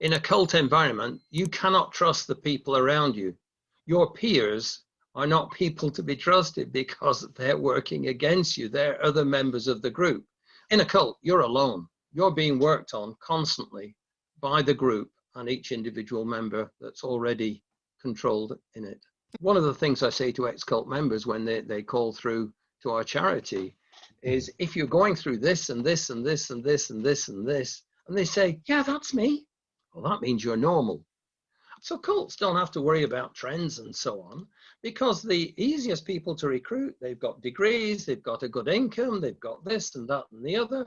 In a cult environment, you cannot trust the people around you. Your peers are not people to be trusted because they're working against you. They're other members of the group. In a cult, you're alone. You're being worked on constantly by the group and each individual member that's already controlled in it. One of the things I say to ex-cult members when they call through to our charity is, if you're going through this and this and this and this and this and this, and they say, yeah, that's me, well, that means you're normal. So cults don't have to worry about trends and so on, because the easiest people to recruit, they've got degrees, they've got a good income, they've got this and that and the other.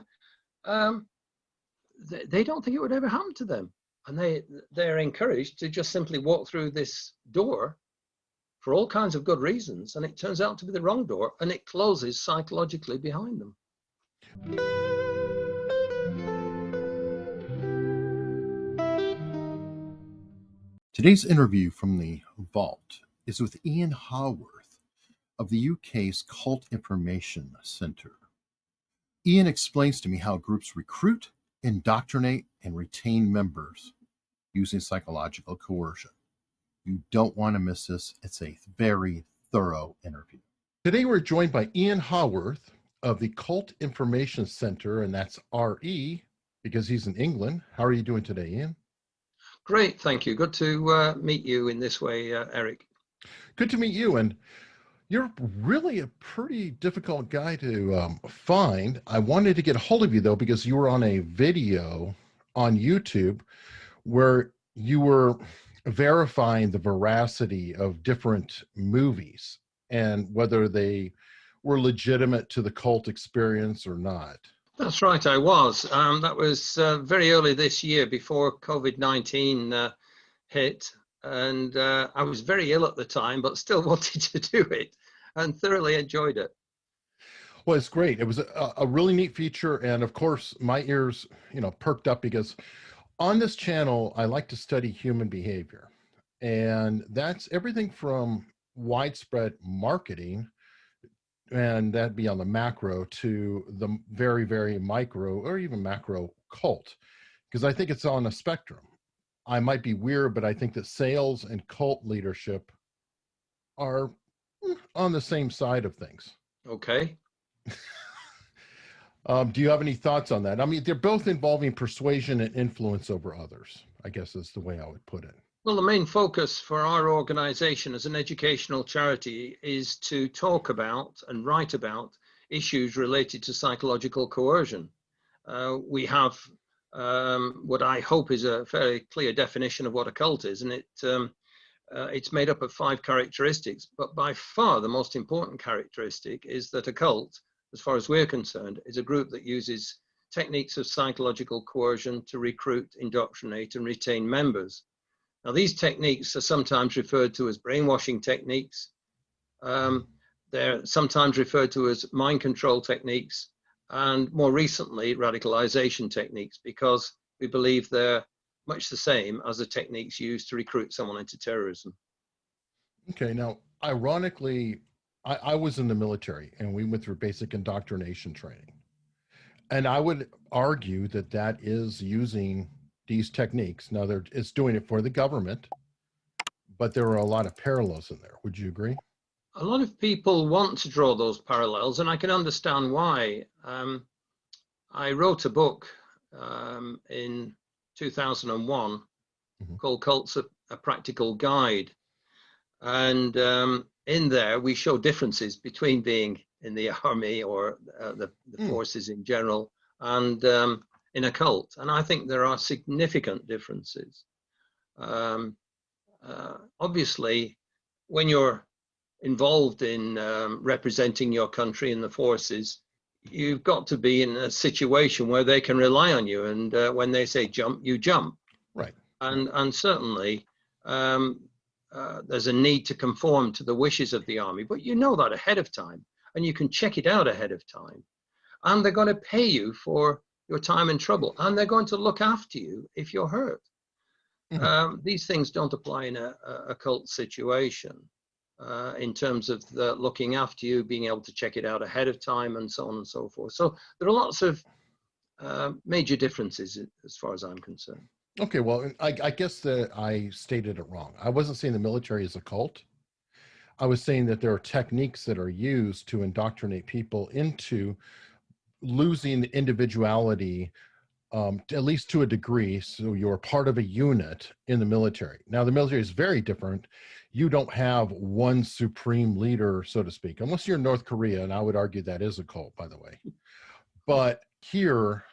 They don't think it would ever happen to them. And they're encouraged to just simply walk through this door for all kinds of good reasons, and it turns out to be the wrong door, and it closes psychologically behind them. Today's interview from the Vault is with Ian Haworth of the UK's Cult Information Centre. Ian explains to me how groups recruit, indoctrinate, and retain members using psychological coercion. You don't want to miss this. It's a very thorough interview. Today we're joined by Ian Haworth of the Cult Information Centre, and that's RE because he's in England. How are you doing today, Ian? Great, thank you. Good to meet you in this way, Eric. Good to meet you, and you're really a pretty difficult guy to find. I wanted to get a hold of you, though, because you were on a video on YouTube where you were verifying the veracity of different movies and whether they were legitimate to the cult experience or not. That's right, I was. That was very early this year, before COVID-19 hit. And I was very ill at the time, but still wanted to do it and thoroughly enjoyed it. Well, it's great. It was a really neat feature. And of course, my ears, perked up, because on this channel, I like to study human behavior. And that's everything from widespread marketing, and that'd be on the macro, to the very, very micro or even macro cult, because I think it's on a spectrum. I might be weird, but I think that sales and cult leadership are on the same side of things. Okay. Do you have any thoughts on that? I mean, they're both involving persuasion and influence over others, I guess is the way I would put it. Well, the main focus for our organization as an educational charity is to talk about and write about issues related to psychological coercion. We have what I hope is a fairly clear definition of what a cult is, and it's made up of 5 characteristics, but by far the most important characteristic is that a cult, as far as we're concerned, is a group that uses techniques of psychological coercion to recruit, indoctrinate, and retain members. Now, these techniques are sometimes referred to as brainwashing techniques. They're sometimes referred to as mind control techniques, and more recently, radicalization techniques, because we believe they're much the same as the techniques used to recruit someone into terrorism. Okay, now, ironically, I was in the military, and we went through basic indoctrination training. And I would argue that that is using these techniques. Now, it's doing it for the government, but there are a lot of parallels in there. Would you agree? A lot of people want to draw those parallels, and I can understand why. I wrote a book in 2001 called Cults, a Practical Guide. And in there, we show differences between being in the army or the forces in general and in a cult. And I think there are significant differences. Obviously, when you're involved in representing your country in the forces, you've got to be in a situation where they can rely on you. And when they say jump, you jump. Right. And certainly, there's a need to conform to the wishes of the army, but you know that ahead of time, and you can check it out ahead of time. And they're going to pay you for your time and trouble, and they're going to look after you if you're hurt. These things don't apply in a cult situation in terms of the looking after you, being able to check it out ahead of time, and so on and so forth. So there are lots of major differences as far as I'm concerned. Okay, well, I guess that I stated it wrong. I wasn't saying the military is a cult. I was saying that there are techniques that are used to indoctrinate people into losing individuality, at least to a degree. So you're part of a unit in the military. Now, the military is very different. You don't have one supreme leader, so to speak, unless you're in North Korea, and I would argue that is a cult, by the way. But here,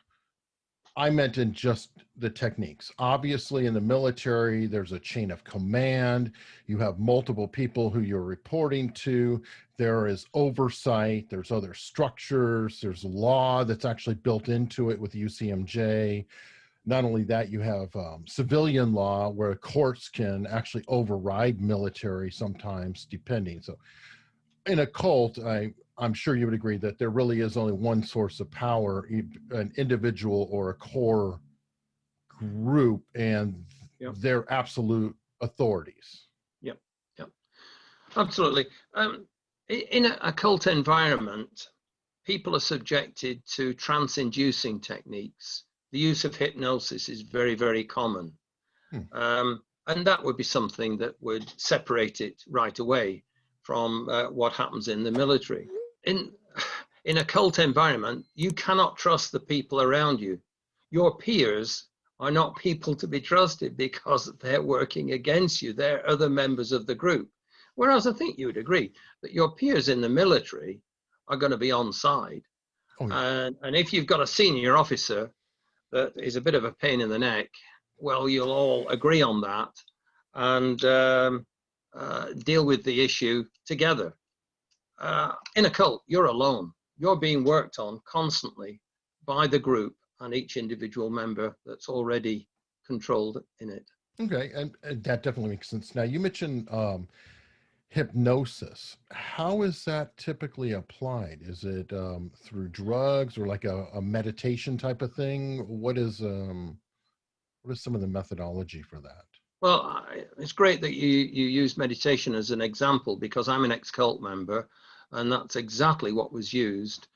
I meant in just the techniques. Obviously, in the military, there's a chain of command. You have multiple people who you're reporting to. There is oversight. There's other structures. There's law that's actually built into it with UCMJ. Not only that, you have civilian law where courts can actually override military sometimes, depending. So in a cult, I'm sure you would agree that there really is only one source of power, an individual or a core group, and Yep. they're absolute authorities. Yep. Yep. Absolutely. In a cult environment, people are subjected to trance-inducing techniques. The use of hypnosis is very, very common. And that would be something that would separate it right away from what happens in the military. In a cult environment, you cannot trust the people around you. Your peers are not people to be trusted because they're working against you. They're other members of the group. Whereas I think you would agree that your peers in the military are going to be on side. Oh, yeah. And if you've got a senior officer that is a bit of a pain in the neck, well, you'll all agree on that and deal with the issue together. In a cult, you're alone. You're being worked on constantly by the group and each individual member that's already controlled in it. Okay, and that definitely makes sense. Now, you mentioned hypnosis. How is that typically applied? Is it through drugs or like a meditation type of thing? What is some of the methodology for that? Well, it's great that you use meditation as an example, because I'm an ex-cult member, and that's exactly what was used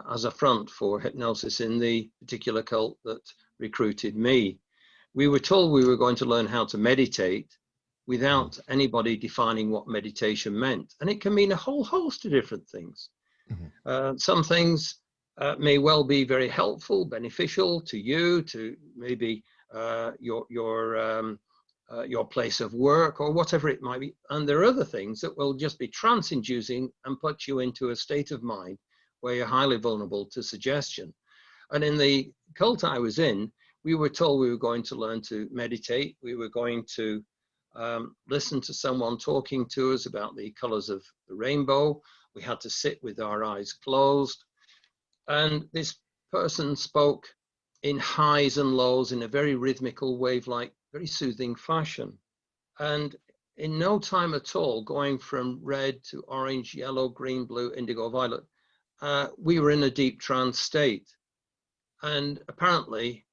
as a front for hypnosis in the particular cult that recruited me. We were told we were going to learn how to meditate without anybody defining what meditation meant. And it can mean a whole host of different things. Some things may well be very helpful, beneficial to you, to maybe your place of work or whatever it might be. And there are other things that will just be trance-inducing and put you into a state of mind where you're highly vulnerable to suggestion. And in the cult I was in, we were told we were going to learn to meditate. We were going to listen to someone talking to us about the colors of the rainbow. We had to sit with our eyes closed. And this person spoke in highs and lows in a very rhythmical, wave-like, very soothing fashion. And in no time at all, going from red to orange, yellow, green, blue, indigo, violet, we were in a deep trance state. And apparently,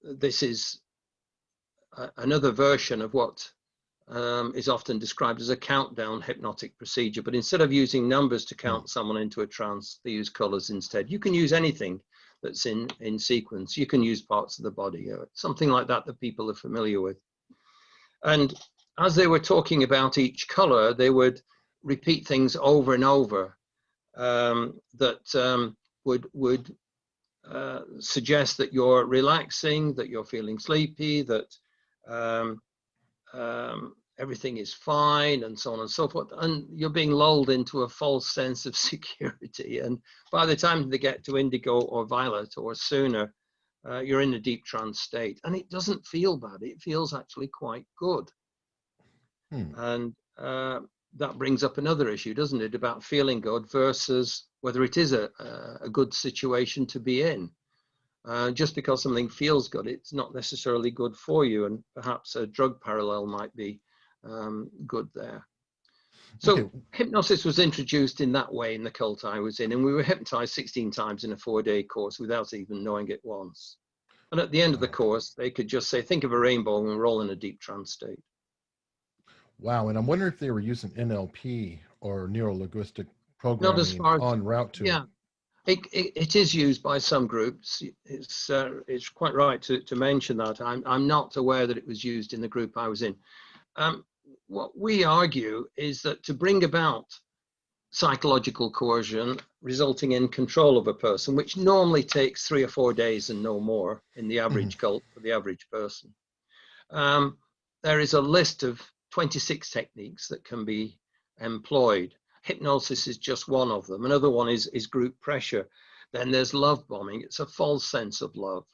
this is another version of what is often described as a countdown hypnotic procedure. But instead of using numbers to count someone into a trance, they use colors instead. You can use anything that's in sequence. You can use parts of the body, something like that that people are familiar with. And as they were talking about each color, they would repeat things over and over that would suggest that you're relaxing, that you're feeling sleepy, that everything is fine, and so on and so forth. And you're being lulled into a false sense of security. And by the time they get to indigo or violet or sooner, you're in a deep trance state. And it doesn't feel bad. It feels actually quite good. And that brings up another issue, doesn't it, about feeling good versus whether it is a good situation to be in. Just because something feels good, it's not necessarily good for you, and perhaps a drug parallel might be good there. So hypnosis was introduced in that way in the cult I was in, and we were hypnotized 16 times in a 4-day course without even knowing it once. And at the end of the course, they could just say, think of a rainbow, and we're all in a deep trance state. Wow, and I'm wondering if they were using NLP or neuro-linguistic programming en route to yeah. It is used by some groups. It's quite right to mention that. I'm not aware that it was used in the group I was in. What we argue is that to bring about psychological coercion resulting in control of a person, which normally takes 3 or 4 days and no more in the average cult for the average person, there is a list of 26 techniques that can be employed. Hypnosis is just one of them. Another one is group pressure. Then there's love bombing. It's a false sense of love.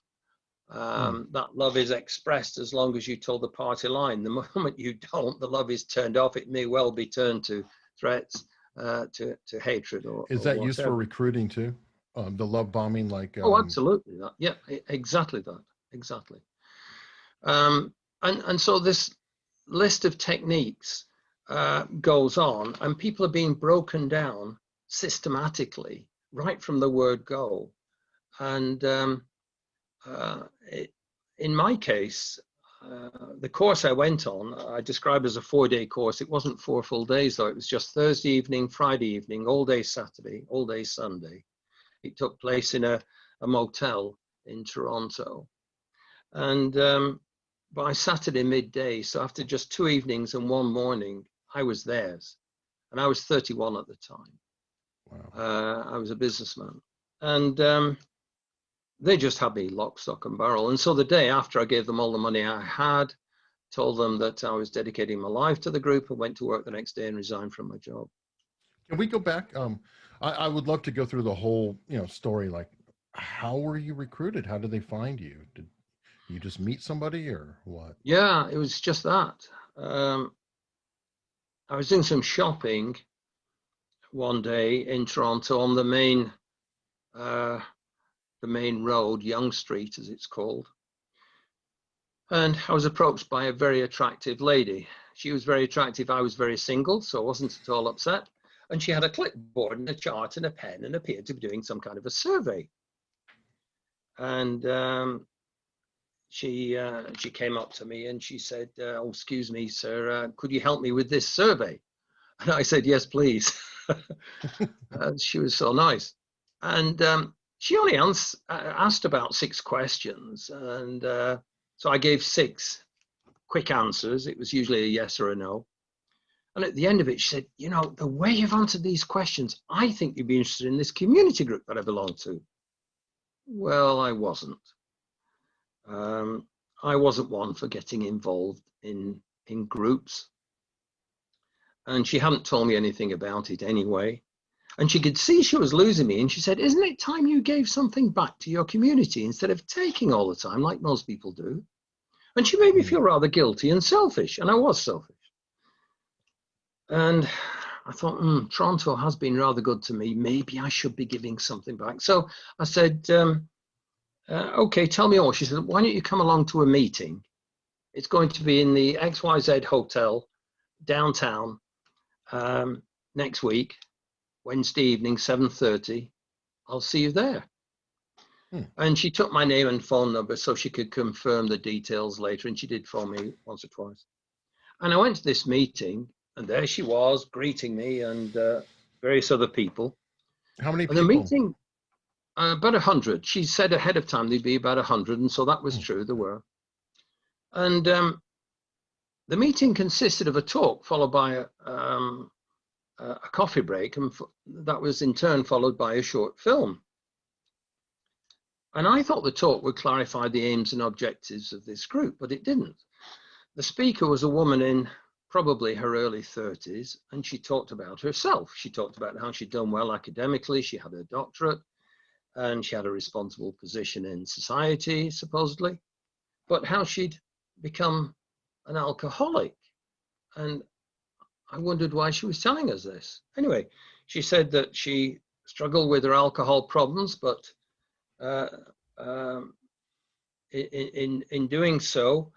That love is expressed as long as you told the party line. The moment you don't, the love is turned off. It may well be turned to threats, to hatred, or Is that whatever. used for recruiting too? The love bombing, like Oh, absolutely. Yeah, exactly that. Exactly. And so this list of techniques goes on, and people are being broken down systematically right from the word go. And in my case, the course I went on, I described as a 4-day course. It wasn't 4 full days, though. It was just Thursday evening, Friday evening, all day Saturday, all day Sunday. It took place in a motel in Toronto. And by Saturday midday, so after just 2 evenings and 1 morning, I was theirs. And I was 31 at the time. Wow. I was a businessman. And they just had me lock, stock, and barrel. And so the day after, I gave them all the money I had, told them that I was dedicating my life to the group, and went to work the next day and resigned from my job. Can we go back? I would love to go through the whole, story. Like, how were you recruited? How did they find you? Did you just meet somebody or what? Yeah, it was just that. I was doing some shopping one day in Toronto on the main road, Yonge Street, as it's called. And I was approached by a very attractive lady. She was very attractive. I was very single, so I wasn't at all upset. And she had a clipboard and a chart and a pen and appeared to be doing some kind of a survey. And she came up to me and she said, "Oh, excuse me, sir, could you help me with this survey?" And I said, "Yes, please." And she was so nice. And she only asked about 6 questions. And so I gave 6 quick answers. It was usually a yes or a no. And at the end of it, she said, "The way you've answered these questions, I think you'd be interested in this community group that I belong to." Well, I wasn't. I wasn't one for getting involved in groups. And she hadn't told me anything about it anyway. And she could see she was losing me. And she said, "Isn't it time you gave something back to your community instead of taking all the time like most people do?" And she made me feel rather guilty and selfish. And I was selfish. And I thought, Toronto has been rather good to me. Maybe I should be giving something back. So I said, "Okay, tell me all." She said, "Why don't you come along to a meeting? It's going to be in the XYZ Hotel downtown next week, Wednesday evening, 7:30. I'll see you there." And she took my name and phone number so she could confirm the details later. And she did phone me once or twice. And I went to this meeting, and there she was greeting me and various other people. How many people? The meeting, about 100. She said ahead of time there'd be about 100. And so that was true, there were. And the meeting consisted of a talk followed by a coffee break, and that was in turn followed by a short film. And I thought the talk would clarify the aims and objectives of this group, but it didn't. The speaker was a woman in probably her early 30s, and she talked about herself. She talked about how she'd done well academically, she had a doctorate, and she had a responsible position in society, supposedly, but how she'd become an alcoholic. And I wondered why she was telling us this. Anyway, she said that she struggled with her alcohol problems, but in doing so,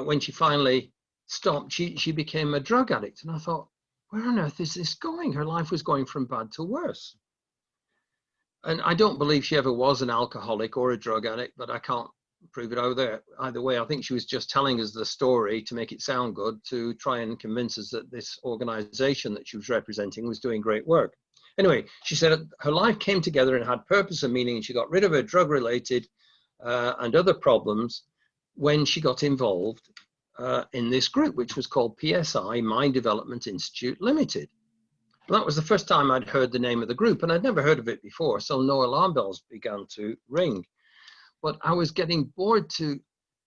when she finally stopped, she became a drug addict. And I thought, where on earth is this going? Her life was going from bad to worse. And I don't believe she ever was an alcoholic or a drug addict, but I can't prove it either way. I think she was just telling us the story to make it sound good, to try and convince us that this organization that she was representing was doing great work. Anyway, she said her life came together and had purpose and meaning, and she got rid of her drug-related and other problems when she got involved in this group, which was called PSI, Mind Development Institute Limited. And that was the first time I'd heard the name of the group, and I'd never heard of it before, so no alarm bells began to ring. But I was getting bored to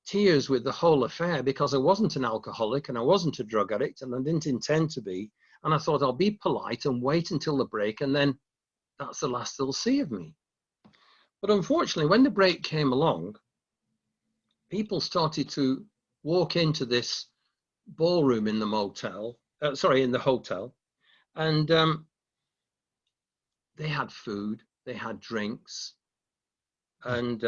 tears with the whole affair because I wasn't an alcoholic and I wasn't a drug addict, and I didn't intend to be. And I thought I'll be polite and wait until the break, and then that's the last they'll see of me. But unfortunately, when the break came along, people started to walk into this ballroom in the motel, in the hotel, and they had food, they had drinks, and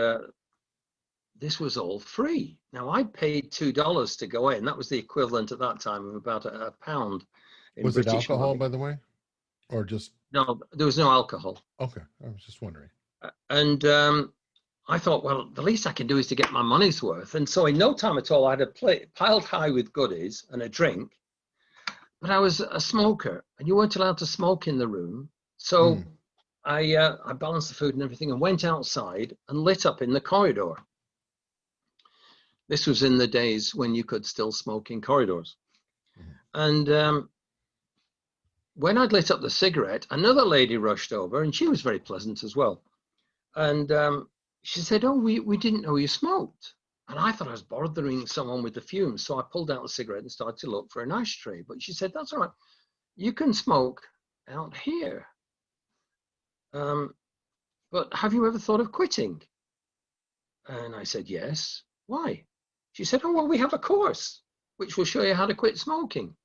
this was all free. Now, I paid $2 to go in. That was the equivalent at that time of about a pound in Was British it alcohol, money. by the way? Or just... No, there was no alcohol. Okay, I was just wondering. And I thought, well, the least I can do is to get my money's worth. And so in no time at all, I had a plate piled high with goodies and a drink. But I was a smoker, and you weren't allowed to smoke in the room. So I balanced the food and everything and went outside and lit up in the corridor. This was in the days when you could still smoke in corridors. And when I'd lit up the cigarette, another lady rushed over, and she was very pleasant as well. And she said, "Oh, we didn't know you smoked." And I thought I was bothering someone with the fumes. So I pulled out the cigarette and started to look for an ashtray. But she said, "That's all right. You can smoke out here. But have you ever thought of quitting?" And I said, "Yes." "Why?" She said, "Oh, well, we have a course which will show you how to quit smoking."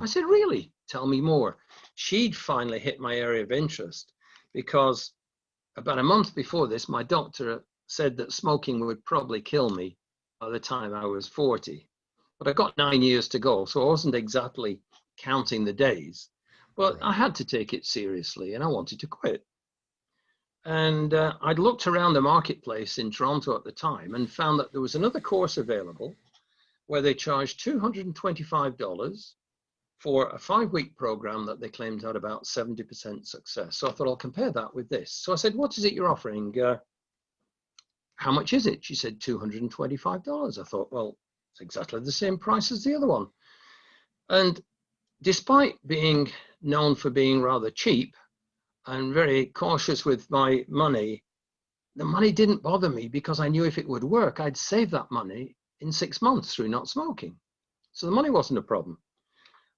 I said, "Really? Tell me more." She'd finally hit my area of interest, because about a month before this, my doctor said that smoking would probably kill me by the time I was 40. But I got 9 years to go, so I wasn't exactly counting the days. But Right. I had to take it seriously, and I wanted to quit. And I'd looked around the marketplace in Toronto at the time and found that there was another course available where they charged $225 for a 5-week program that they claimed had about 70% success. So I thought, I'll compare that with this. So I said, "What is it you're offering? How much is it?" She said, $225. I thought, well, it's exactly the same price as the other one. And despite being known for being rather cheap and very cautious with my money, the money didn't bother me, because I knew if it would work, I'd save that money in 6 months through not smoking. So the money wasn't a problem.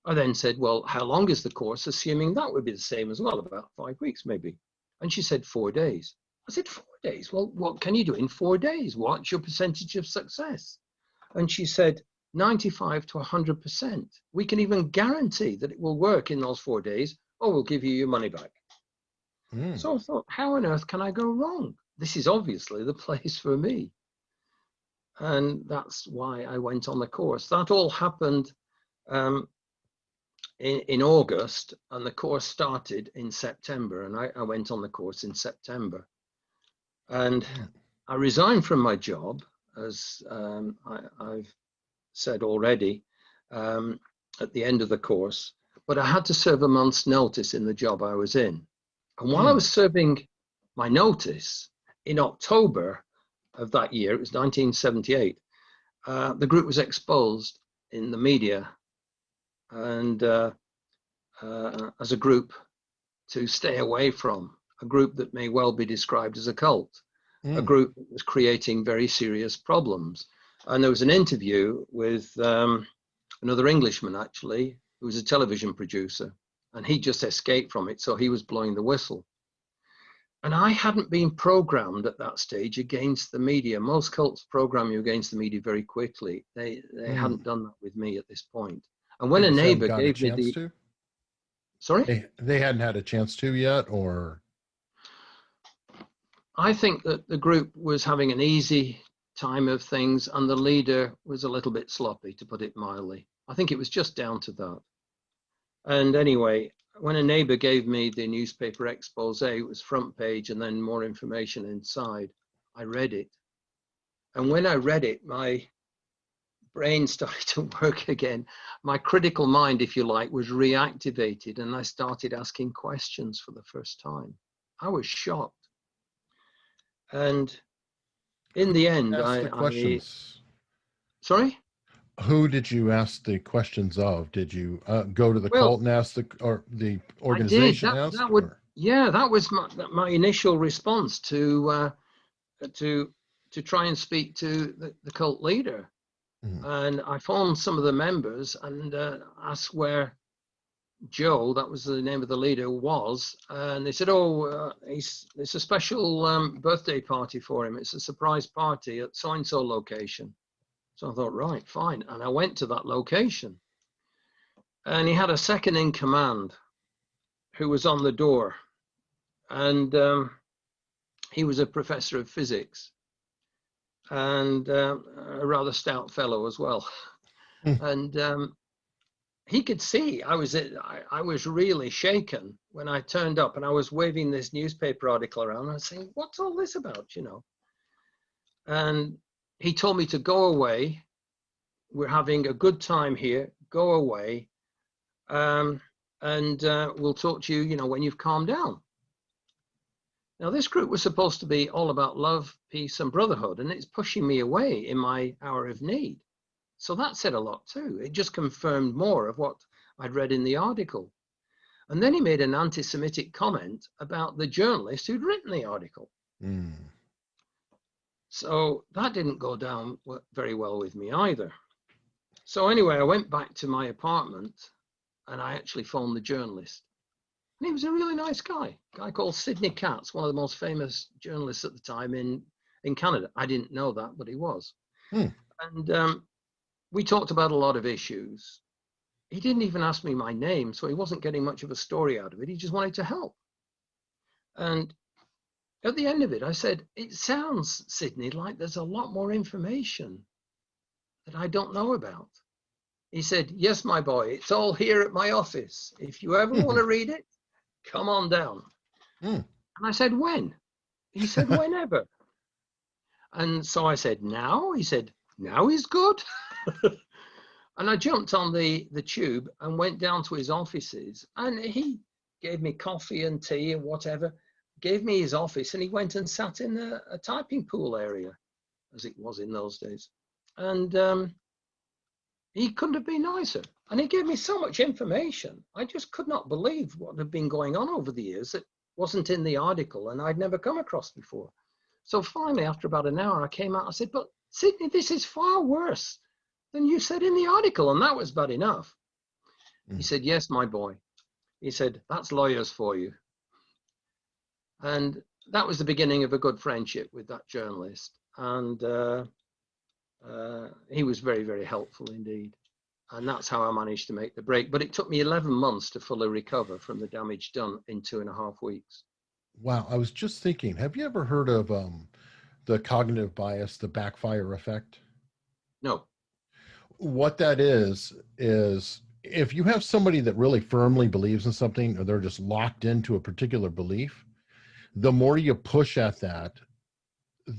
I then said, "Well, how long is the course?" assuming that would be the same as well, about 5 weeks maybe. And she said, 4 days. I said, 4 days? Well, what can you do in 4 days? What's your percentage of success? And she said, 95 to 100%. We can even guarantee that it will work in those 4 days, or we'll give you your money back. So I thought, how on earth can I go wrong? This is obviously the place for me. And that's why I went on the course. That all happened in August, and the course started in September, and I went on the course in September. And I resigned from my job, as I've said already, at the end of the course, but I had to serve a month's notice in the job I was in. And while I was serving my notice in October of that year, it was 1978, the group was exposed in the media, and as a group to stay away from, a group that may well be described as a cult, a group that was creating very serious problems. And there was an interview with another Englishman, actually, who was a television producer, and he just escaped from it, so he was blowing the whistle. And I hadn't been programmed at that stage against the media. Most cults program you against the media very quickly. They hadn't done that with me at this point. And when a neighbor gave me the... Sorry? They hadn't had a chance to yet, or? I think that the group was having an easy time of things, and the leader was a little bit sloppy, to put it mildly. I think it was just down to that. And anyway, when a neighbor gave me the newspaper expose, it was front page and then more information inside. I read it. And when I read it, my brain started to work again. My critical mind, if you like, was reactivated, and I started asking questions for the first time. I was shocked. And in the end, Ask the questions. Sorry? Who did you ask the questions of? Did you go to the Well, cult and ask the I organization did. ask? That would, yeah, that was my initial response to try and speak to the cult leader. Mhm. And I phoned some of the members and asked where Joe, that was the name of the leader, was. And they said, oh, it's a special birthday party for him. It's a surprise party at so-and-so location. So I thought, right, fine. And I went to that location. And he had a second in command who was on the door. And he was a professor of physics and a rather stout fellow as well. And he could see I was really shaken when I turned up, and I was waving this newspaper article around. And I was saying, what's all this about, you know? And he told me to go away. We're having a good time here. Go away. And we'll talk to you, you know, when you've calmed down. Now, this group was supposed to be all about love, peace, and brotherhood, and it's pushing me away in my hour of need. So that said a lot too. It just confirmed more of what I'd read in the article. And then he made an anti-Semitic comment about the journalist who'd written the article. Mm. So that didn't go down very well with me either. So anyway, I went back to my apartment and I actually phoned the journalist. And he was a really nice guy, a guy called Sidney Katz, one of the most famous journalists at the time in Canada. I didn't know that, but he was. Mm. And we talked about a lot of issues. He didn't even ask me my name, so he wasn't getting much of a story out of it. He just wanted to help. And at the end of it, I said, it sounds, Sidney, like there's a lot more information that I don't know about. He said, yes, my boy, it's all here at my office. If you ever want to read it, come on down. Mm. And I said, when? He said, whenever. And so I said, now? He said, now is good. And I jumped on the tube and went down to his offices, and he gave me coffee and tea and whatever, gave me his office, and he went and sat in a typing pool area, as it was in those days. And he couldn't have been nicer. And he gave me so much information. I just could not believe what had been going on over the years that wasn't in the article and I'd never come across before. So finally, after about an hour, I came out, I said, but Sidney, this is far worse than you said in the article, and that was bad enough. Mm. He said, yes, my boy. He said, that's lawyers for you. And that was the beginning of a good friendship with that journalist. And he was very, very helpful indeed. And that's how I managed to make the break. But it took me 11 months to fully recover from the damage done in 2.5 weeks. Wow. I was just thinking, have you ever heard of the cognitive bias, the backfire effect? No. What that is if you have somebody that really firmly believes in something, or they're just locked into a particular belief, the more you push at that,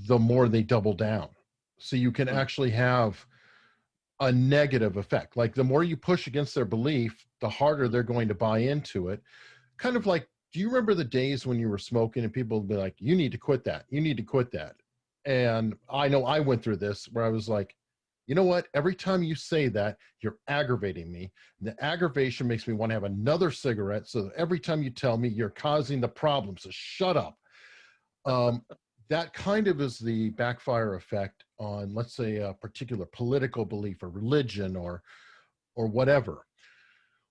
the more they double down. So you can actually have a negative effect. Like the more you push against their belief, the harder they're going to buy into it. Kind of like, do you remember the days when you were smoking and people would be like, you need to quit that. You need to quit that. And I know I went through this where I was like, you know what? Every time you say that, you're aggravating me. The aggravation makes me want to have another cigarette. So that every time you tell me, you're causing the problem. So shut up. That kind of is the backfire effect on, let's say, a particular political belief or religion or whatever.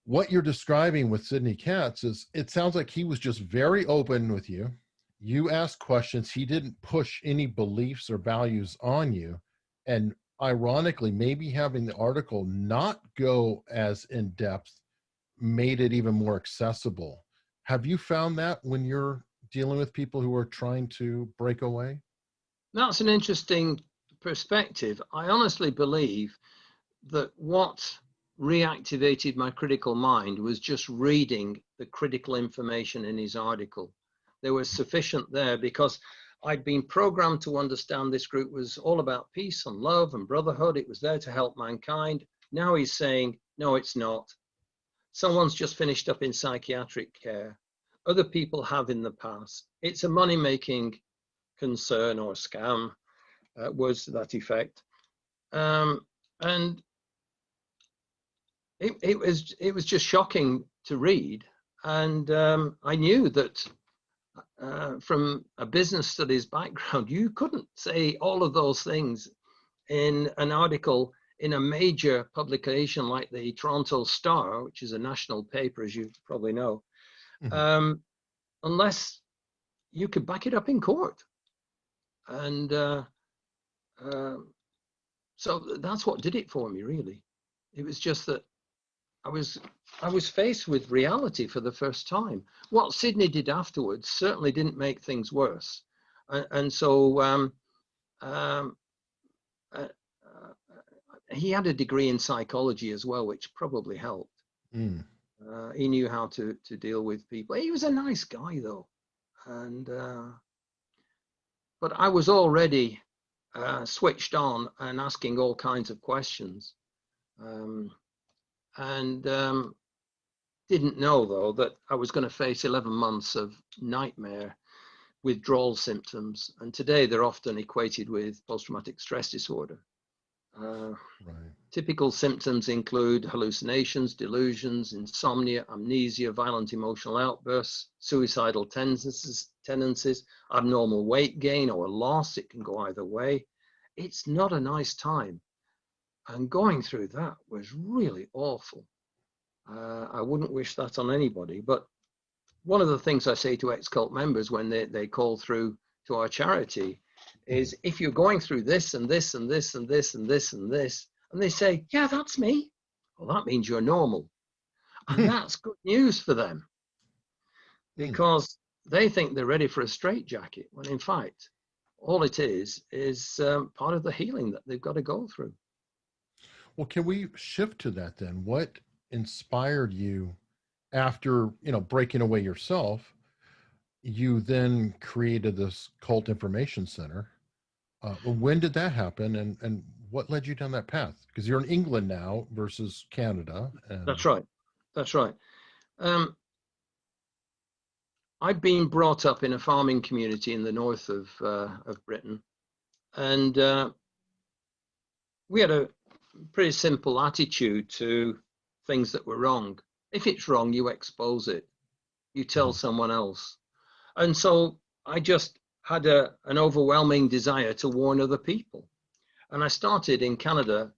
What you're describing with Sidney Katz is, it sounds like he was just very open with you. You asked questions. He didn't push any beliefs or values on you. And ironically, maybe having the article not go as in depth made it even more accessible. Have you found that when you're dealing with people who are trying to break away? That's an interesting perspective. I honestly believe that what reactivated my critical mind was just reading the critical information in his article. There was sufficient there because I'd been programmed to understand this group was all about peace and love and brotherhood. It was there to help mankind. Now he's saying, no, it's not. Someone's just finished up in psychiatric care. Other people have in the past. It's a money-making concern or scam, words to that effect. And it was just shocking to read. And I knew that from a business studies background, you couldn't say all of those things in an article in a major publication like the Toronto Star, which is a national paper, as you probably know, unless you could back it up in court. And so that's what did it for me, really. It was just that I was faced with reality for the first time. What Sydney did afterwards certainly didn't make things worse. And so he had a degree in psychology as well, which probably helped. He knew how to deal with people. He was a nice guy, though. And but I was already switched on and asking all kinds of questions. And didn't know, though, that I was going to face 11 months of nightmare withdrawal symptoms. And today they're often equated with post-traumatic stress disorder. Typical symptoms include hallucinations, delusions, insomnia, amnesia, violent emotional outbursts, suicidal tendencies, abnormal weight gain or loss. It can go either way. It's not a nice time. And going through that was really awful. I wouldn't wish that on anybody. But one of the things I say to ex-cult members when they call through to our charity is, if you're going through this and this and this and this and this and this, and they say, yeah, that's me, well, that means you're normal. And that's good news for them, because they think they're ready for a straitjacket, when in fact, all it is part of the healing that they've got to go through. Well, can we shift to that then? What inspired you after, breaking away yourself? You then created this cult information center. When did that happen, and what led you down that path? Because you're in England now versus Canada. That's right. That's right. I've been brought up in a farming community in the north of Britain, and we had a pretty simple attitude to things that were wrong. If it's wrong, you expose it. You tell someone else. And so I just had an overwhelming desire to warn other people. And I started in Canada,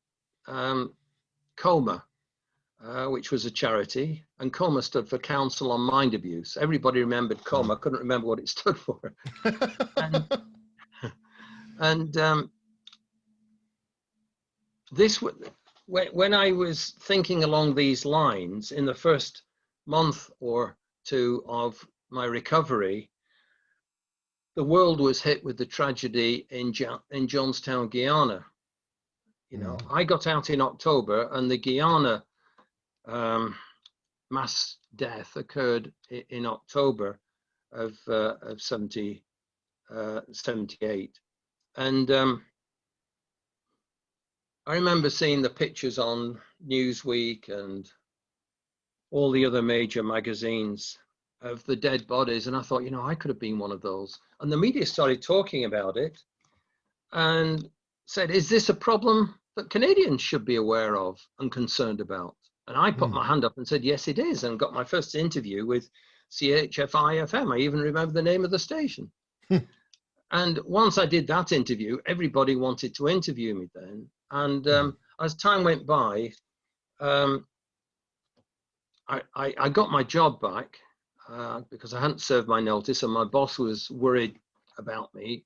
COMA, which was a charity. And COMA stood for Council on Mind Abuse. Everybody remembered COMA, couldn't remember what it stood for. And when I was thinking along these lines in the first month or two of my recovery, the world was hit with the tragedy in Jonestown, Guyana. I got out in October, and the Guyana mass death occurred in October of 78. And I remember seeing the pictures on Newsweek and all the other major magazines of the dead bodies, and I thought, I could have been one of those. And the media started talking about it and said, is this a problem that Canadians should be aware of and concerned about? And I put my hand up and said, yes, it is, and got my first interview with CHFI-FM. I even remember the name of the station. And once I did that interview, everybody wanted to interview me then. And as time went by, I got my job back because I hadn't served my notice, and my boss was worried about me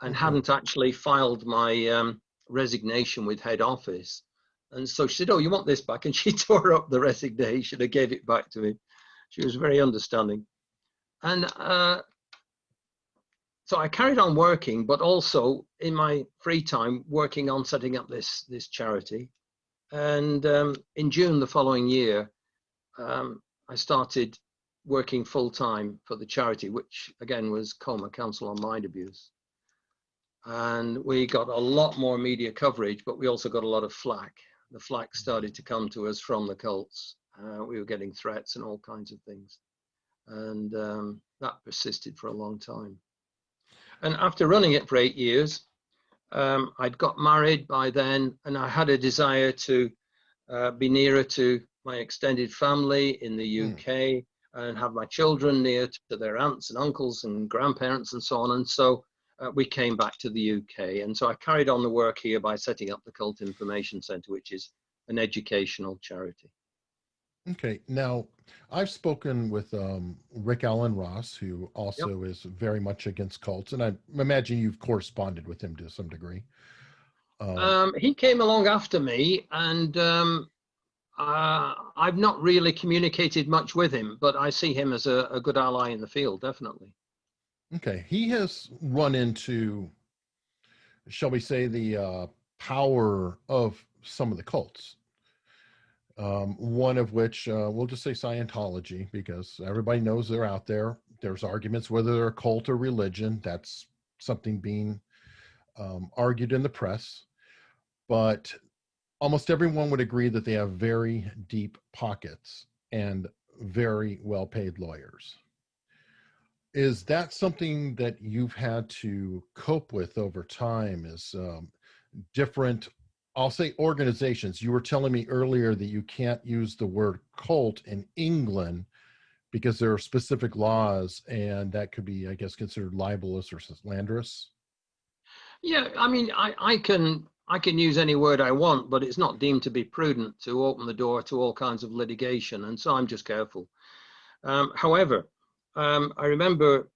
and hadn't actually filed my resignation with head office. And so she said, oh, you want this back? And she tore up the resignation and gave it back to me. She was very understanding. And so I carried on working, but also in my free time, working on setting up this charity. And in June the following year, I started working full-time for the charity, which again was COMA, Council on Mind Abuse. and we got a lot more media coverage, but we also got a lot of flack. The flack started to come to us from the cults. We were getting threats and all kinds of things, and that persisted for a long time. And after running it for 8 years, I'd got married by then, and I had a desire to be nearer to my extended family in the UK and have my children near to their aunts and uncles and grandparents and so on. And so we came back to the UK. And so I carried on the work here by setting up the Cult Information Centre, which is an educational charity. Okay. Now, I've spoken with Rick Allen Ross, who also is very much against cults, and I imagine you've corresponded with him to some degree. He came along after me, and I've not really communicated much with him, but I see him as a good ally in the field, definitely. Okay. He has run into, shall we say, the power of some of the cults. One of which we'll just say Scientology, because everybody knows they're out there. There's arguments whether they're a cult or religion. That's something being argued in the press. But almost everyone would agree that they have very deep pockets and very well-paid lawyers. Is that something that you've had to cope with over time? Is different, I'll say, organizations? You were telling me earlier that you can't use the word cult in England because there are specific laws, and that could be, I guess, considered libelous or slanderous. Yeah, I mean, I can use any word I want, but it's not deemed to be prudent to open the door to all kinds of litigation, and so I'm just careful. However, I remember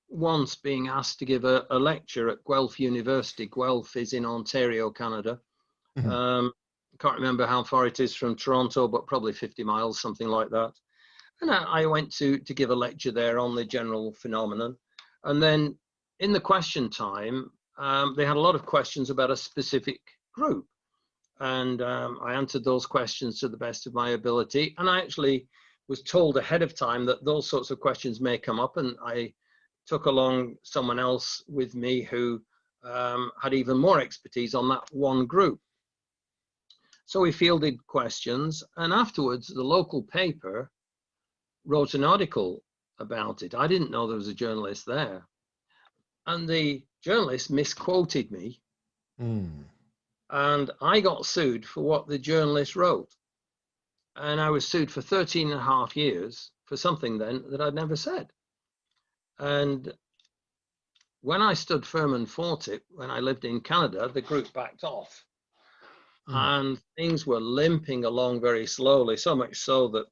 once being asked to give a lecture at Guelph University. Guelph is in Ontario, Canada. I can't remember how far it is from Toronto, but probably 50 miles, something like that. And I went to give a lecture there on the general phenomenon. And then in the question time, they had a lot of questions about a specific group. And I answered those questions to the best of my ability. And I actually was told ahead of time that those sorts of questions may come up. And I took along someone else with me who had even more expertise on that one group. So we fielded questions, and afterwards the local paper wrote an article about it. I didn't know there was a journalist there. And the journalist misquoted me. And I got sued for what the journalist wrote. And I was sued for 13 and a half years for something then that I'd never said. And when I stood firm and fought it, when I lived in Canada, the group backed off. And things were limping along very slowly, so much so that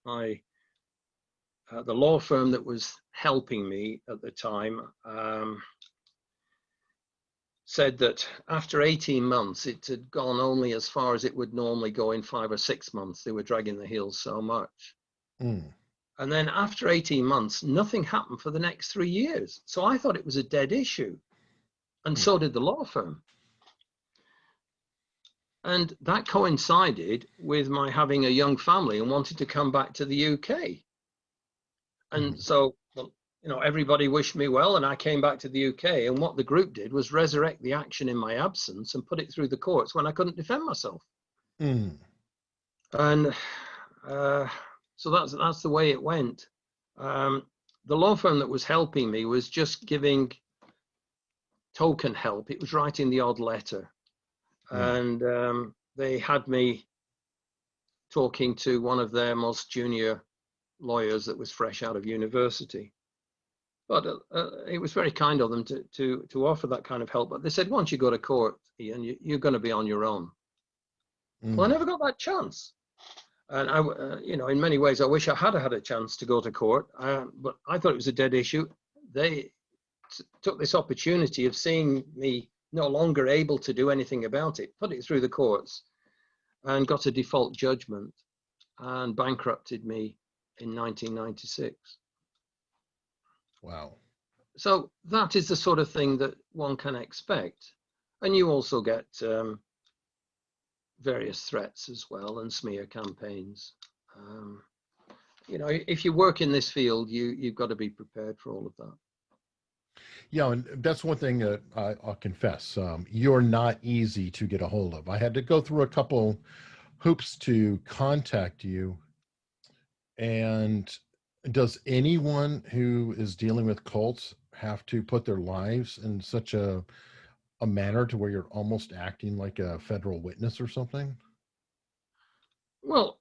the law firm that was helping me at the time said that after 18 months, it had gone only as far as it would normally go in 5 or 6 months. They were dragging the heels so much. And then after 18 months, nothing happened for the next 3 years. So I thought it was a dead issue. And so did the law firm. And that coincided with my having a young family and wanting to come back to the UK. And so, you know, everybody wished me well, and I came back to the UK. And what the group did was resurrect the action in my absence and put it through the courts when I couldn't defend myself. And so that's the way it went. The law firm that was helping me was just giving token help. It was writing the odd letter. And they had me talking to one of their most junior lawyers that was fresh out of university. But it was very kind of them to offer that kind of help. But they said, once you go to court, Ian, you're going to be on your own. Well, I never got that chance. And you know, in many ways, I wish I had had a chance to go to court. But I thought it was a dead issue. They took this opportunity of seeing me no longer able to do anything about it, put it through the courts, and got a default judgment and bankrupted me in 1996. Wow. So that is the sort of thing that one can expect. And you also get various threats as well, and smear campaigns. You know, if you work in this field, you've got to be prepared for all of that. Yeah, and that's one thing that I'll confess. You're not easy to get a hold of. I had to go through a couple hoops to contact you. And does anyone who is dealing with cults have to put their lives in such a manner to where you're almost acting like a federal witness or something? Well,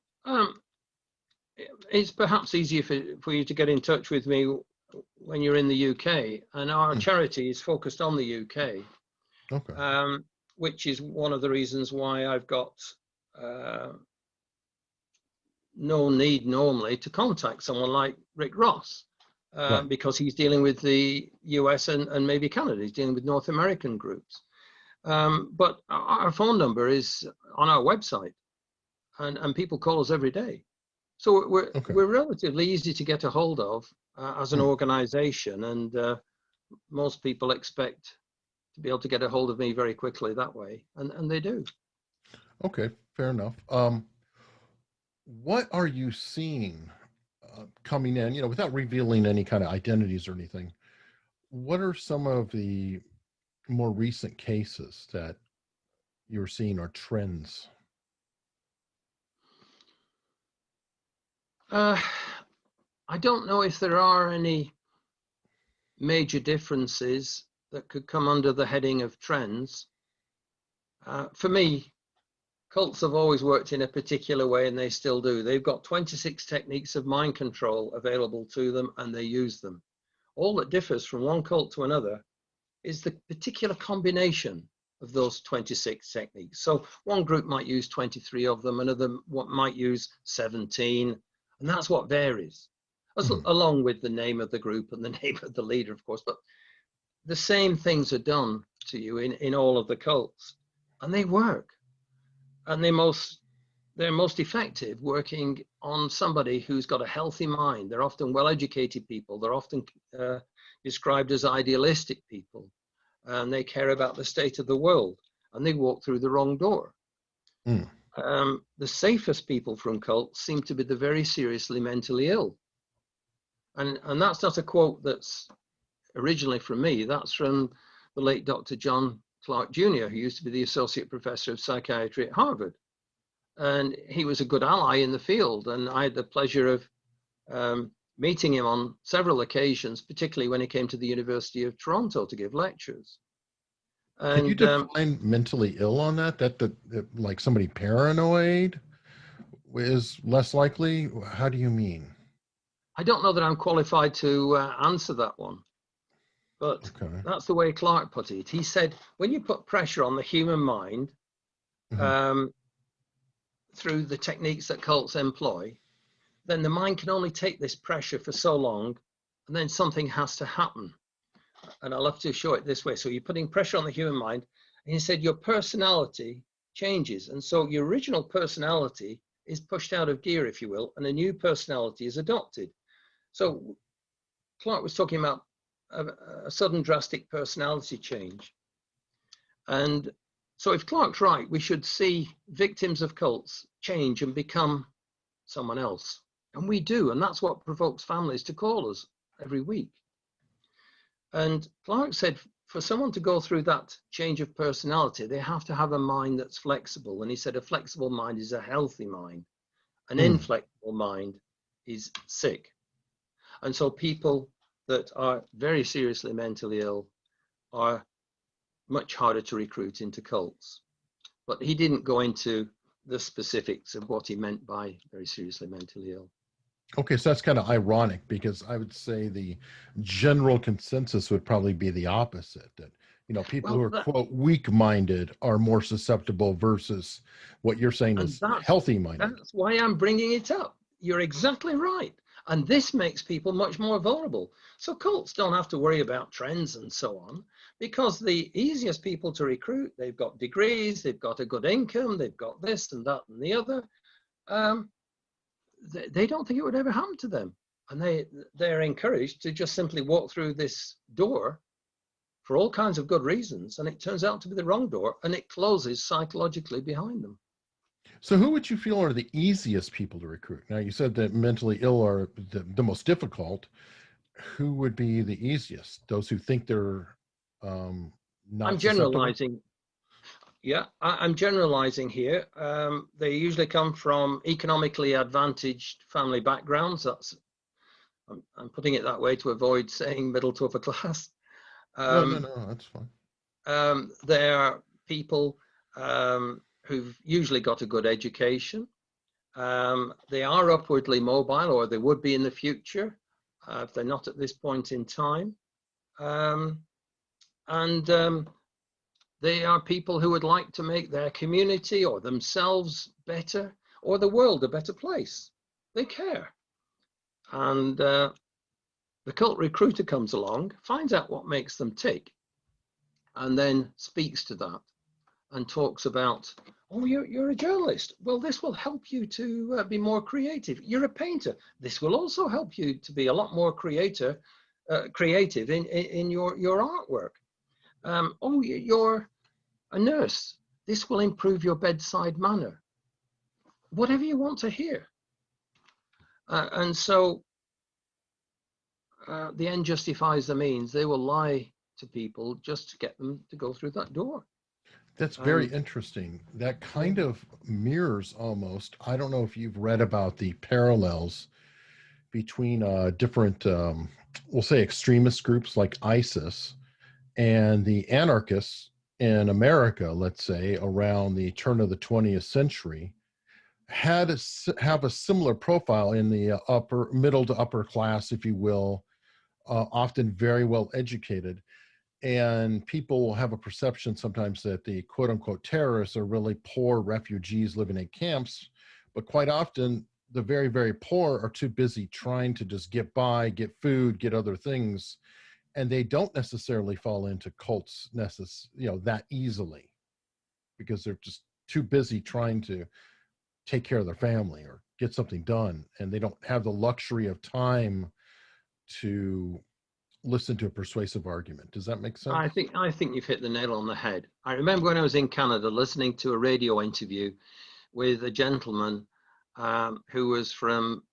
it's perhaps easier for you to get in touch with me when you're in the UK, and our Hmm. charity is focused on the UK, Okay. which is one of the reasons why I've got no need normally to contact someone like Rick Ross, Right. because he's dealing with the US and maybe Canada. He's dealing with North American groups. But our phone number is on our website, and people call us every day. So Okay. we're relatively easy to get a hold of as an Hmm. organization, and most people expect to be able to get a hold of me very quickly that way, and they do. Okay. Fair enough. What are you seeing coming in, without revealing any kind of identities or anything? What are some of the more recent cases that you're seeing or trends? Uh, I don't know if there are any major differences that could come under the heading of trends. For me, cults have always worked in a particular way, and they still do. They've got 26 techniques of mind control available to them, and they use them. All that differs from one cult to another is the particular combination of those 26 techniques. So one group might use 23 of them, another might use 17, and that's what varies, Mhm. along with the name of the group and the name of the leader, of course. But the same things are done to you in all of the cults, and they work. And they're most effective working on somebody who's got a healthy mind. They're often well-educated people. They're often described as idealistic people, and they care about the state of the world, and they walk through the wrong door. Mm. The safest people from cults seem to be the very seriously mentally ill. And that's not a quote that's originally from me. That's from the late Dr. John Clark Jr., who used to be the associate professor of psychiatry at Harvard. And he was a good ally in the field. And I had the pleasure of meeting him on several occasions, particularly when he came to the University of Toronto to give lectures. Can you And define mentally ill on that? That like somebody paranoid is less likely? How do you mean? I don't know that I'm qualified to answer that one, but Okay. that's the way Clark put it. He said, when you put pressure on the human mind Hmm. um, through the techniques that cults employ, then the mind can only take this pressure for so long, and then something has to happen. And I love to show it this way. So you're putting pressure on the human mind, and he said your personality changes. And so your original personality is pushed out of gear, if you will, and a new personality is adopted. So Clark was talking about a sudden drastic personality change. And so if Clark's right, we should see victims of cults change and become someone else. And we do. And that's what provokes families to call us every week. And Clark said for someone to go through that change of personality, they have to have a mind that's flexible. And he said a flexible mind is a healthy mind. An Mm. inflexible mind is sick. And so people that are very seriously mentally ill are much harder to recruit into cults. But he didn't go into the specifics of what he meant by very seriously mentally ill. Okay, so that's kind of ironic because I would say the general consensus would probably be the opposite, that people who Well, are quote weak-minded are more susceptible versus what you're saying and is healthy-minded. that's why I'm bringing it up. You're exactly right. And this makes people much more vulnerable. So cults don't have to worry about trends and so on, because the easiest people to recruit, they've got degrees, they've got a good income, they've got this and that and the other. They don't think it would ever happen to them. And they're encouraged to just simply walk through this door for all kinds of good reasons. And it turns out to be the wrong door, and it closes psychologically behind them. So who would you feel are the easiest people to recruit? Now, you said that mentally ill are the most difficult. who would be the easiest? Those who think they're not I'm susceptible? generalizing. Yeah, I'm generalizing here. They usually come from economically advantaged family backgrounds. I'm putting it that way to avoid saying middle to upper class. No, that's fine. They are people who've usually got a good education. They are upwardly mobile, or they would be in the future if they're not at this point in time. They are people who would like to make their community or themselves better, or the world a better place. They care. And the cult recruiter comes along, finds out what makes them tick, and then speaks to that and talks about, oh, you're a journalist. Well, this will help you to be more creative. You're a painter. This will also help you to be a lot more creative in your artwork. Oh, you're a nurse. This will improve your bedside manner. Whatever you want to hear. And so the end justifies the means. They will lie to people just to get them to go through that door. That's very interesting. That kind of mirrors almost, I don't know if you've read about the parallels between different, we'll say extremist groups like ISIS and the anarchists in America, let's say around the turn of the 20th century, have a similar profile in the middle to upper class, if you will, often very well educated. And people will have a perception sometimes that the quote unquote terrorists are really poor refugees living in camps. But quite often, the very, very poor are too busy trying to just get by, get food, get other things. And they don't necessarily fall into cults that easily, because they're just too busy trying to take care of their family or get something done. And they don't have the luxury of time to listen to a persuasive argument. Does that make sense? I think you've hit the nail on the head. I remember when I was in Canada listening to a radio interview with a gentleman who was from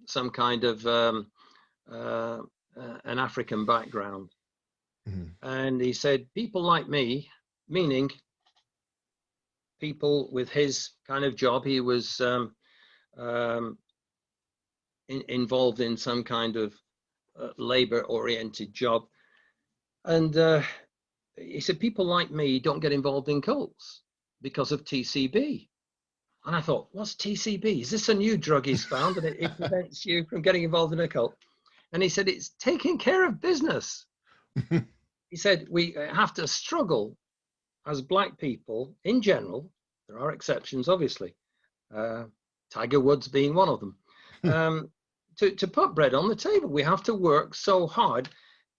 some kind of an African background. Mm-hmm. And he said, people like me, meaning people with his kind of job, he was involved in some kind of labor-oriented job. And he said, people like me don't get involved in cults because of TCB. And I thought, what's TCB? Is this a new drug he's found and it prevents you from getting involved in a cult? And he said, it's taking care of business. He said, we have to struggle as Black people in general. There are exceptions, obviously. Tiger Woods being one of them. To put bread on the table, we have to work so hard.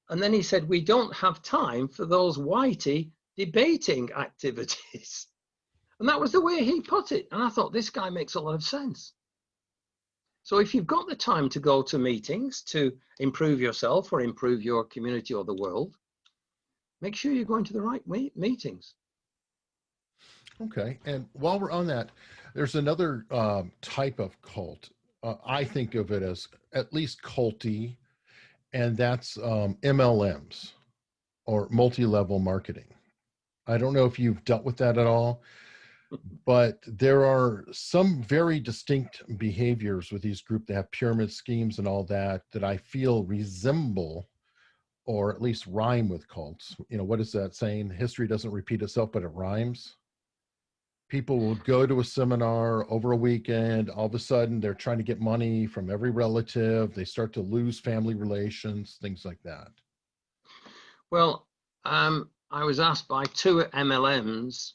And then he said, we don't have time for those whitey debating activities. And that was the way he put it. And I thought, this guy makes a lot of sense. So if you've got the time to go to meetings to improve yourself or improve your community or the world, make sure you're going to the right meetings. Okay. And while we're on that, there's another type of cult. I think of it as at least culty, and that's MLMs, or multi-level marketing. I don't know if you've dealt with that at all, but there are some very distinct behaviors with these groups that have pyramid schemes and all that I feel resemble, or at least rhyme with cults. What is that saying? History doesn't repeat itself, but it rhymes. People will go to a seminar over a weekend. All of a sudden, they're trying to get money from every relative. They start to lose family relations, things like that. Well, I was asked by 2 MLMs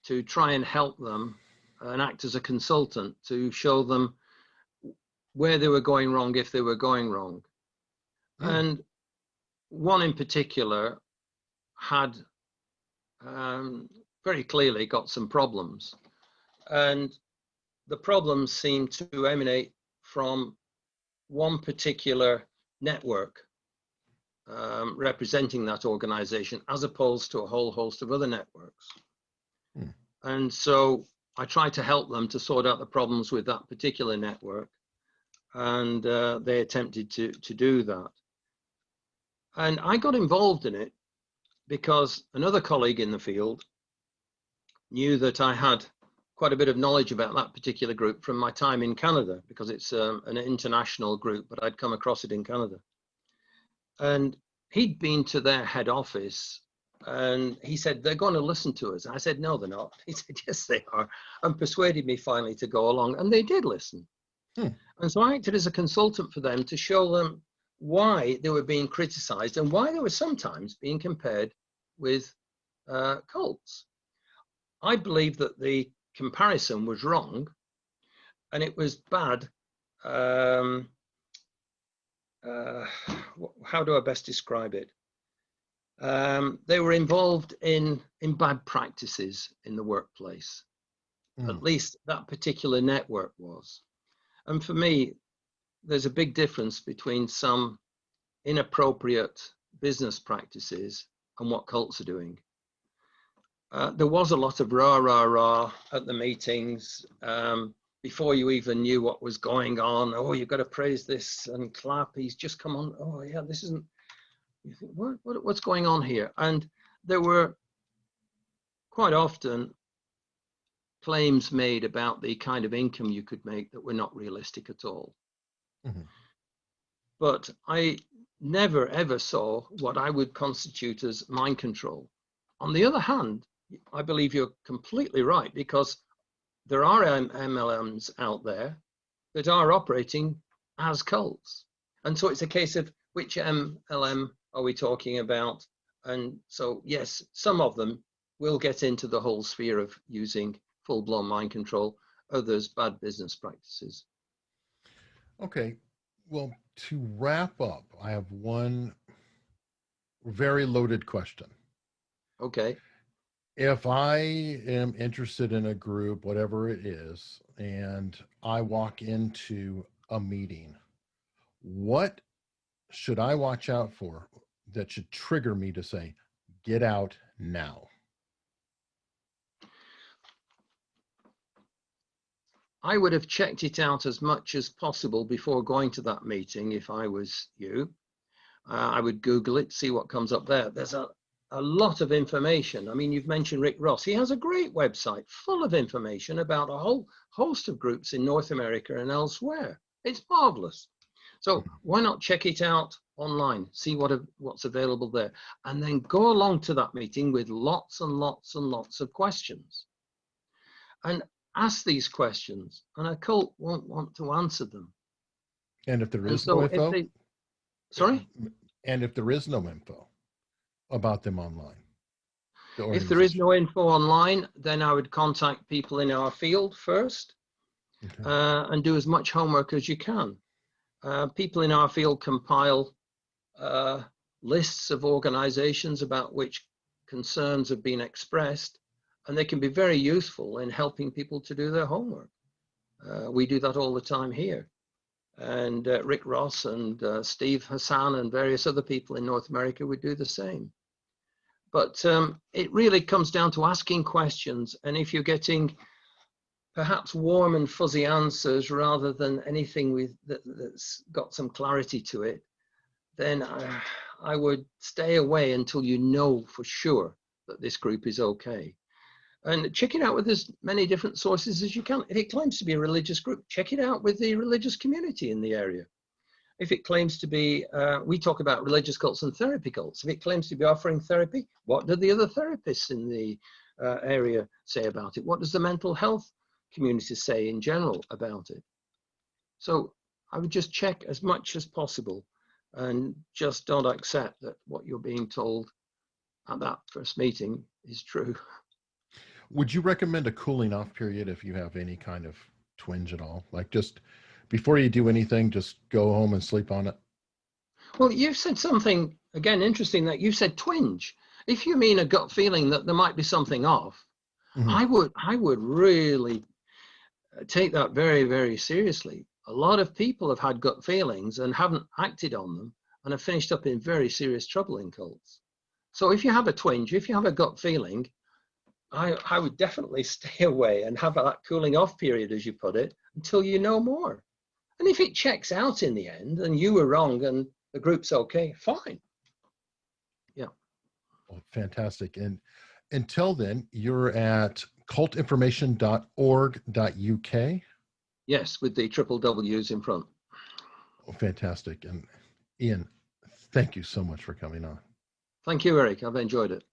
to try and help them and act as a consultant to show them where they were going wrong if they were going wrong. And one in particular had very clearly got some problems. And the problems seemed to emanate from one particular network representing that organization, as opposed to a whole host of other networks. And so I tried to help them to sort out the problems with that particular network. And they attempted to do that. And I got involved in it because another colleague in the field knew that I had quite a bit of knowledge about that particular group from my time in Canada, because it's an international group, but I'd come across it in Canada. And he'd been to their head office and he said, they're going to listen to us. I said, no, they're not. He said, yes, they are, and persuaded me finally to go along, and they did listen. And so I acted as a consultant for them to show them why they were being criticized and why they were sometimes being compared with cults. I believe that the comparison was wrong, and it was bad. How do I best describe it? They were involved in bad practices in the workplace. At least that particular network was. And for me, there's a big difference between some inappropriate business practices and what cults are doing. There was a lot of rah, rah, rah at the meetings before you even knew what was going on. Oh, you've got to praise this and clap. He's just come on. Oh, yeah, this isn't. You think, what's going on here? And there were quite often claims made about the kind of income you could make that were not realistic at all. But I never, ever saw what I would constitute as mind control. On the other hand, I believe you're completely right, because there are MLMs out there that are operating as cults. And so it's a case of which MLM are we talking about? And so, yes, some of them will get into the whole sphere of using full-blown mind control, others bad business practices. Okay, well, to wrap up, I have one very loaded question. Okay. If I am interested in a group, whatever it is, and I walk into a meeting, what should I watch out for that should trigger me to say, get out now? I would have checked it out as much as possible before going to that meeting if I was you. I would Google it, see what comes up there. There's a lot of information. I mean, you've mentioned Rick Ross. He has a great website full of information about a whole host of groups in North America and elsewhere. It's marvelous. So why not check it out online, see what's available there, and then go along to that meeting with lots and lots and lots of questions. And ask these questions, and a cult won't want to answer them. And if there is no info? Sorry? And if there is no info about them online? If there is no info online, then I would contact people in our field first, and do as much homework as you can. People in our field compile lists of organizations about which concerns have been expressed, and they can be very useful in helping people to do their homework. We do that all the time here. And Rick Ross and Steve Hassan and various other people in North America would do the same. But it really comes down to asking questions. And if you're getting perhaps warm and fuzzy answers rather than anything that's got some clarity to it, then I would stay away until you know for sure that this group is okay. And check it out with as many different sources as you can. If it claims to be a religious group, check it out with the religious community in the area. If it claims to be, we talk about religious cults and therapy cults. If it claims to be offering therapy, what do the other therapists in the area say about it? What does the mental health community say in general about it? So I would just check as much as possible, and just don't accept that what you're being told at that first meeting is true. Would you recommend a cooling off period if you have any kind of twinge at all? Like, just before you do anything, just go home and sleep on it? Well, you've said something, again, interesting, that you said twinge. If you mean a gut feeling that there might be something off, I would really take that very, very seriously. A lot of people have had gut feelings and haven't acted on them and have finished up in very serious trouble in cults. So if you have a twinge, if you have a gut feeling, I would definitely stay away and have that cooling off period, as you put it, until you know more. And if it checks out in the end and you were wrong and the group's okay, fine. Oh, fantastic. And until then, you're at cultinformation.org.uk. Yes, with the triple W's in front. Oh, fantastic. And Ian, thank you so much for coming on. Thank you, Eric. I've enjoyed it.